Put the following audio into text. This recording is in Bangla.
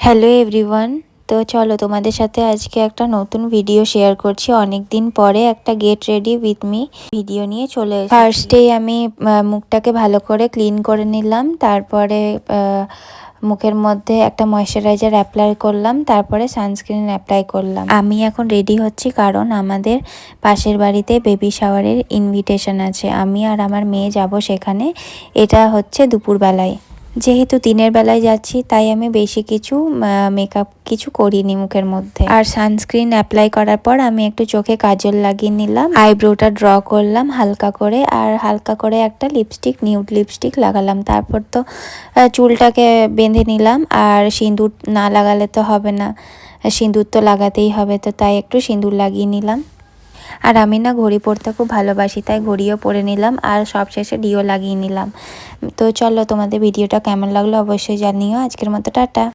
Hello everyone. তো চলো তোমাদের সাথে আজকে একটা নতুন ভিডিও শেয়ার করছি। অনেক দিন পরে একটা get ready with me video নিয়ে চলে এসেছি। ফার্স্টেই আমি মুখটাকে ভালো করে ক্লিন করে নিলাম, তারপরে মুখের মধ্যে একটা ময়শ্চারাইজার অ্যাপ্লাই করলাম, তারপরে সানস্ক্রিন অ্যাপ্লাই করলাম। আমি এখন রেডি হচ্ছি কারণ আমাদের পাশের বাড়িতে বেবি শাওয়ারের ইনভিটেশন আছে। আমি আর আমার মেয়ে যাব সেখানে। এটা হচ্ছে দুপুরবেলায়। যেহেতু দিনের বেলায় যাচ্ছি তাই আমি বেশি কিছু মেকআপ কিছু করিনি মুখের মধ্যে। আর সানস্ক্রিন অ্যাপ্লাই করার পর আমি একটু চোখে কাজল লাগিয়ে নিলাম, আইব্রোটা ড্র করলাম হালকা করে, আর হালকা করে একটা লিপস্টিক, নিউড লিপস্টিক লাগালাম। তারপর তো চুলটাকে বেঁধে নিলাম, আর সিঁদুর না লাগালে তো হবে না, সিঁদুর তো লাগাতেই হবে, তো তাই একটু সিঁদুর লাগিয়ে নিলাম। আর আমি না ঘড়ি পরতে খুব ভালোবাসি, তাই ঘড়িও পরে নিলাম, আর সবশেষে ডিও লাগিয়ে নিলাম। তো চলো, তোমাদের ভিডিওটা কেমন লাগলো অবশ্যই জানিও। আজকের মতো টাটা।